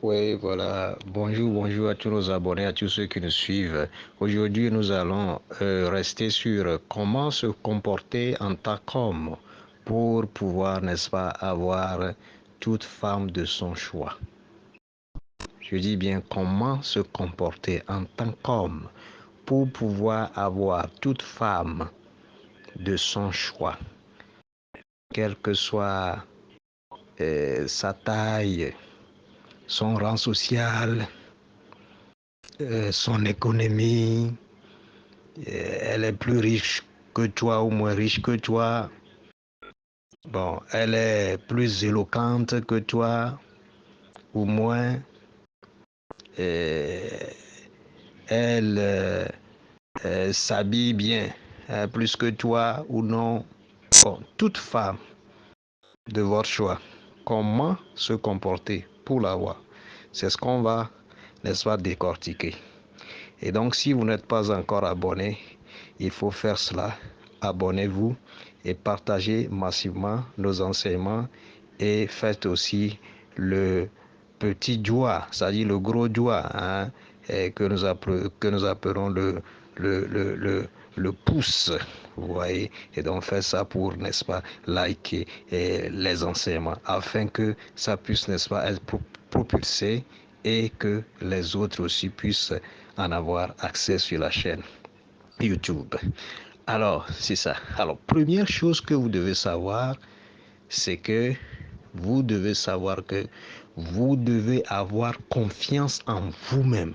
Oui, voilà. Bonjour à tous nos abonnés, à tous ceux qui nous suivent. Aujourd'hui, nous allons rester sur comment se comporter en tant qu'homme pour pouvoir, n'est-ce pas, avoir toute femme de son choix. Je dis bien comment se comporter en tant qu'homme pour pouvoir avoir toute femme de son choix, quelle que soit sa taille, son rang social, son économie, elle est plus riche que toi ou moins riche que toi. Bon, elle est plus éloquente que toi ou moins. Euh, elle s'habille bien plus que toi ou non. Bon, toute femme de votre choix, comment se comporter pour l'avoir? C'est ce qu'on va, n'est-ce pas, décortiquer. Et donc, si vous n'êtes pas encore abonné, il faut faire cela. Abonnez-vous et partagez massivement nos enseignements et faites aussi le petit doigt, c'est-à-dire le gros doigt, hein, que nous appelons le pouce. Vous voyez, et donc faites ça pour, n'est-ce pas, liker les enseignements afin que ça puisse, n'est-ce pas, être propulsé et que les autres aussi puissent en avoir accès sur la chaîne YouTube. Alors, c'est ça. Alors, première chose que vous devez savoir, c'est que vous devez savoir que vous devez avoir confiance en vous-même.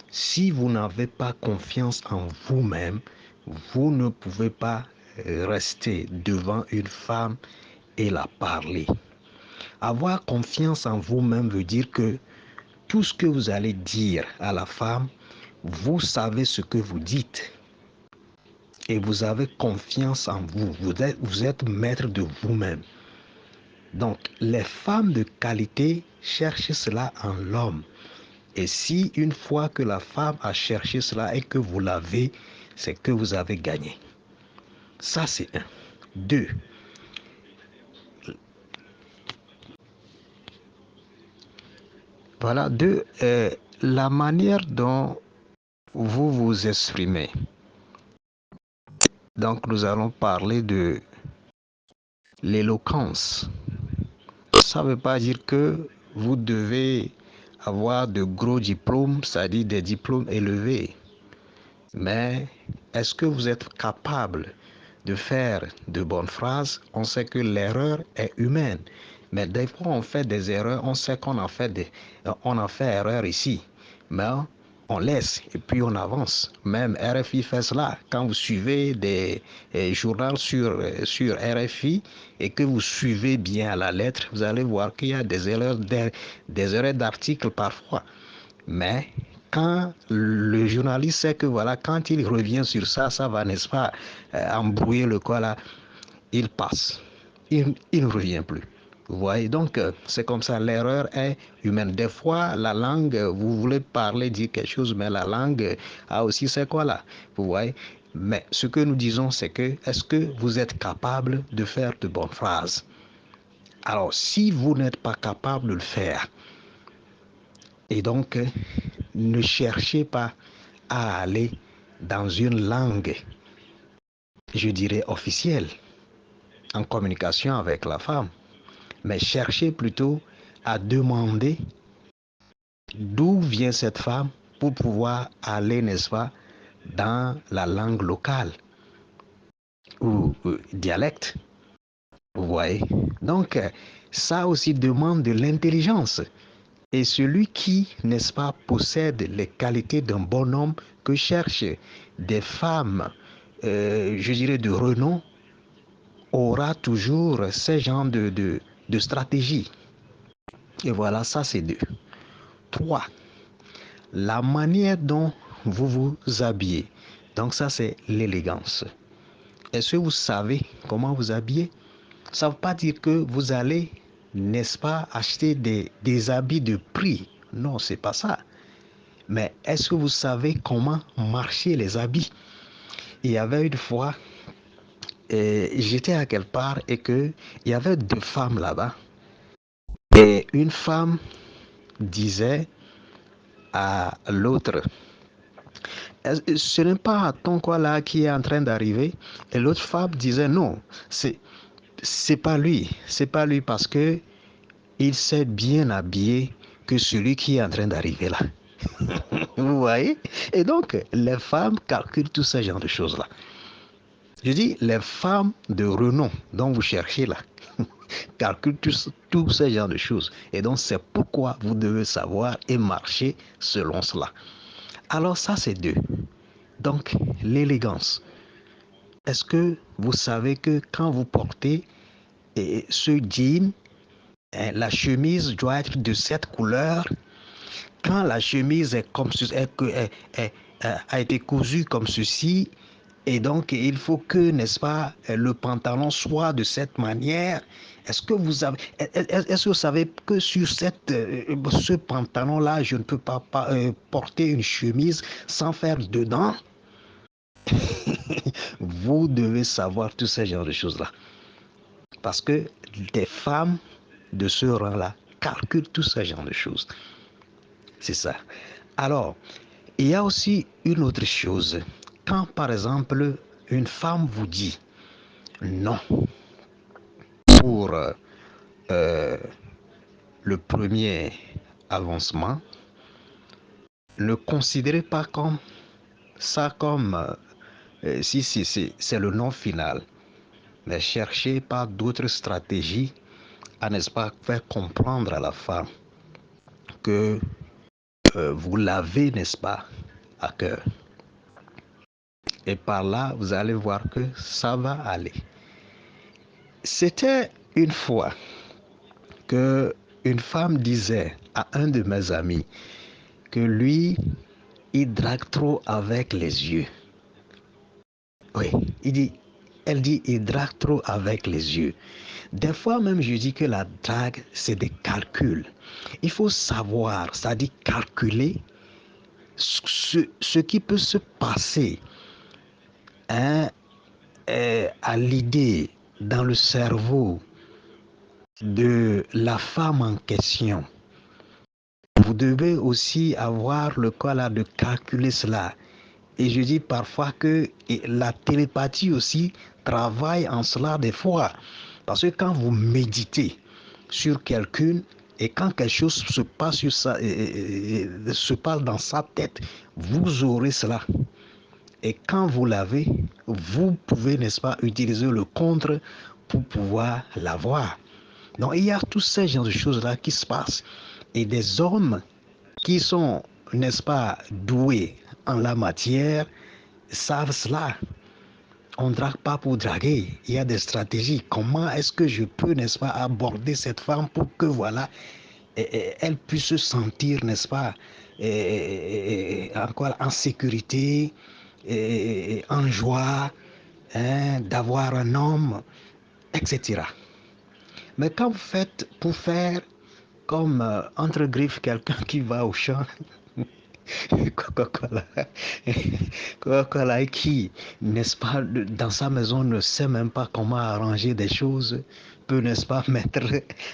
Si vous n'avez pas confiance en vous-même, vous ne pouvez pas rester devant une femme et la parler. Avoir confiance en vous-même veut dire que tout ce que vous allez dire à la femme, vous savez ce que vous dites et vous avez confiance en vous. Vous êtes maître de vous-même. Donc, les femmes de qualité cherchent cela en l'homme. Et si une fois que la femme a cherché cela et que vous l'avez, c'est que vous avez gagné. Ça, c'est un. Deux, voilà, deux, la manière dont vous vous exprimez. Donc, nous allons parler de l'éloquence. Ça ne veut pas dire que vous devez avoir de gros diplômes, c'est-à-dire des diplômes élevés. Mais est-ce que vous êtes capable de faire de bonnes phrases? On sait que l'erreur est humaine. Mais des fois, on fait des erreurs. On sait qu'on on a fait erreur ici. Mais on laisse et puis on avance. Même RFI fait cela. Quand vous suivez des journaux sur RFI et que vous suivez bien à la lettre, vous allez voir qu'il y a des erreurs d'articles parfois. Mais quand le journaliste sait que voilà, quand il revient sur ça, ça va, n'est-ce pas, embrouiller le quoi là, il passe. Il ne revient plus. Vous voyez, donc c'est comme ça, l'erreur est humaine. Des fois, la langue, vous voulez parler, dire quelque chose, mais la langue a aussi c'est quoi là. Vous voyez, mais ce que nous disons, c'est que est-ce que vous êtes capable de faire de bonnes phrases? Alors, si vous n'êtes pas capable de le faire, et donc ne cherchez pas à aller dans une langue, je dirais officielle, en communication avec la femme, mais cherchez plutôt à demander d'où vient cette femme pour pouvoir aller, n'est-ce pas, dans la langue locale ou dialecte. Vous voyez? Donc, ça aussi demande de l'intelligence. Et celui qui, n'est-ce pas, possède les qualités d'un bon homme que cherchent des femmes, je dirais, de renom, aura toujours ce genre de stratégie. Et voilà, ça c'est deux. Trois, la manière dont vous vous habillez. Donc ça c'est l'élégance. Est-ce que vous savez comment vous habiller? Ça ne veut pas dire que vous allez, n'est-ce pas, acheter des habits de prix. Non, c'est pas ça. Mais est-ce que vous savez comment marcher les habits? Il y avait une fois, j'étais à quelque part et que il y avait deux femmes là-bas. Et une femme disait à l'autre, ce n'est pas ton quoi là qui est en train d'arriver. Et l'autre femme disait non, c'est pas lui, c'est pas lui parce que il s'est bien habillé que celui qui est en train d'arriver là. Vous voyez? Et donc, les femmes calculent tout ce genre de choses-là. Je dis, les femmes de renom dont vous cherchez là, calculent tout ce genre de choses. Et donc, c'est pourquoi vous devez savoir et marcher selon cela. Alors, ça, c'est deux. Donc, l'élégance. Est-ce que vous savez que quand vous portez ce jean, la chemise doit être de cette couleur? Quand la chemise est comme a été cousue comme ceci, et donc il faut que, n'est-ce pas, le pantalon soit de cette manière. Est-ce que vous savez que sur ce pantalon-là, je ne peux pas porter une chemise sans faire dedans? Vous devez savoir tous ces genres de choses-là. Parce que des femmes de ce rang-là calculent tous ces genres de choses. C'est ça. Alors, il y a aussi une autre chose. Quand, par exemple, une femme vous dit non pour le premier avancement, ne considérez pas comme ça comme si c'est le non final, mais cherchez par d'autres stratégies à, n'est-ce pas, faire comprendre à la femme que vous l'avez, n'est-ce pas, à cœur. Et par là, vous allez voir que ça va aller. C'était une fois que une femme disait à un de mes amis que lui, il drague trop avec les yeux. Oui, elle dit, il drague trop avec les yeux. Des fois même, je dis que la drague, c'est des calculs. Il faut savoir, c'est-à-dire calculer ce qui peut se passer, hein, à l'idée, dans le cerveau de la femme en question. Vous devez aussi avoir le cas là de calculer cela. Et je dis parfois que la télépathie aussi travaille en cela des fois. Parce que quand vous méditez sur quelqu'un et quand quelque chose se passe, se passe dans sa tête, vous aurez cela. Et quand vous l'avez, vous pouvez, n'est-ce pas, utiliser le contre pour pouvoir l'avoir. Donc il y a tous ces genres de choses-là qui se passent. Et des hommes qui sont, n'est-ce pas, doués en la matière, savent cela. On ne drague pas pour draguer. Il y a des stratégies. Comment est-ce que je peux, n'est-ce pas, aborder cette femme pour que, voilà, elle puisse se sentir, n'est-ce pas, en sécurité, en joie, hein, d'avoir un homme, etc. Mais quand vous faites pour faire comme entre griffes quelqu'un qui va au champ, Coca-Cola, Coca-Cola qui, n'est-ce pas, dans sa maison ne sait même pas comment arranger des choses, peut, n'est-ce pas, mettre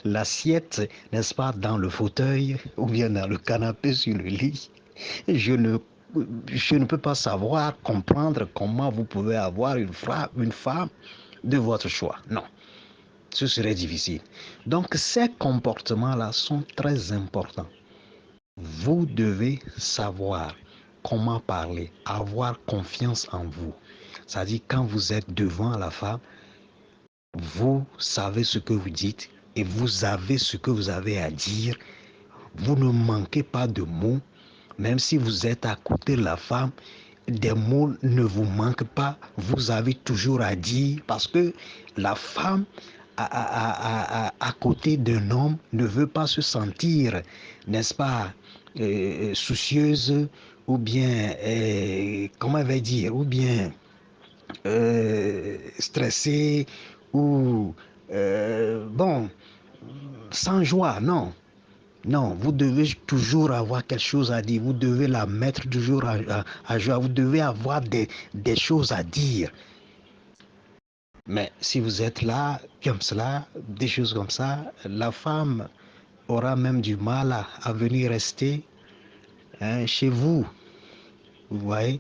l'assiette, n'est-ce pas, dans le fauteuil ou bien dans le canapé sur le lit. Je ne, je ne peux pas savoir, comprendre comment vous pouvez avoir une femme de votre choix. Non, ce serait difficile. Donc ces comportements-là sont très importants. Vous devez savoir comment parler, avoir confiance en vous. C'est-à-dire quand vous êtes devant la femme, vous savez ce que vous dites et vous avez ce que vous avez à dire. Vous ne manquez pas de mots. Même si vous êtes à côté de la femme, des mots ne vous manquent pas. Vous avez toujours à dire parce que la femme à côté d'un homme ne veut pas se sentir, n'est-ce pas, soucieuse ou bien, comment elle va dire, ou bien stressée ou, bon, sans joie, non. Non, vous devez toujours avoir quelque chose à dire. Vous devez la mettre toujours à joie. Vous devez avoir des choses à dire. Mais si vous êtes là, comme cela, des choses comme ça, la femme aura même du mal à venir rester chez vous. Vous voyez?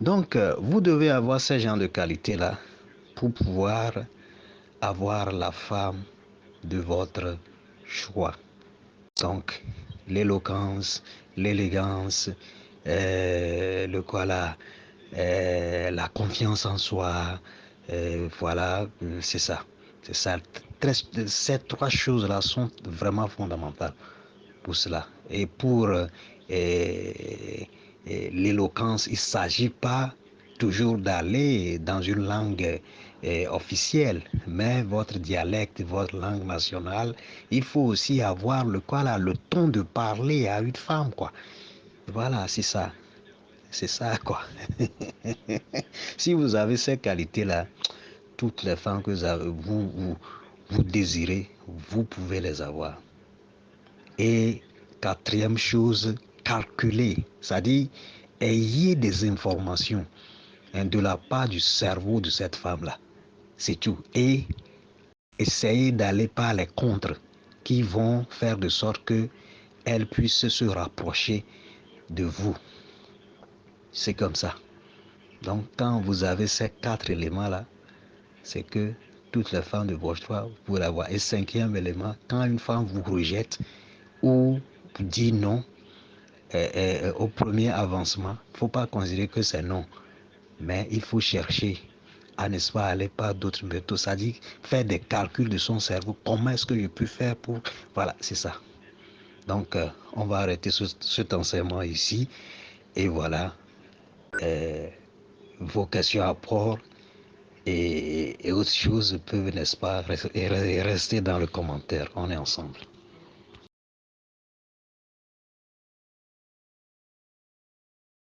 Donc, vous devez avoir ce genre de qualité-là pour pouvoir avoir la femme de votre choix. Donc, l'éloquence, l'élégance, le quoi là, la confiance en soi, voilà, c'est ça. C'est ça. Ces trois choses-là sont vraiment fondamentales pour cela. Et pour l'éloquence, il ne s'agit pas toujours d'aller dans une langue officielle, mais votre dialecte, votre langue nationale, il faut aussi avoir le ton de parler à une femme, quoi. Voilà, c'est ça. C'est ça, quoi. Si vous avez ces qualités-là, toutes les femmes que vous désirez, vous pouvez les avoir. Et quatrième chose, calculer, c'est-à-dire ayez des informations de la part du cerveau de cette femme-là. C'est tout. Et essayez d'aller par les contres qui vont faire de sorte qu'elle puisse se rapprocher de vous. C'est comme ça. Donc, quand vous avez ces quatre éléments-là, c'est que toutes les femmes de votre choix, vous pouvez l'avoir. Et cinquième élément, quand une femme vous rejette ou dit non au premier avancement, il ne faut pas considérer que c'est non. Mais il faut chercher à, n'est-ce pas, aller par d'autres méthodes. C'est-à-dire faire des calculs de son cerveau. Comment est-ce que je peux faire pour... Voilà, c'est ça. Donc, on va arrêter cet enseignement ici. Et voilà, vos questions à prendre et autres choses peuvent, n'est-ce pas, rester dans le commentaire. On est ensemble.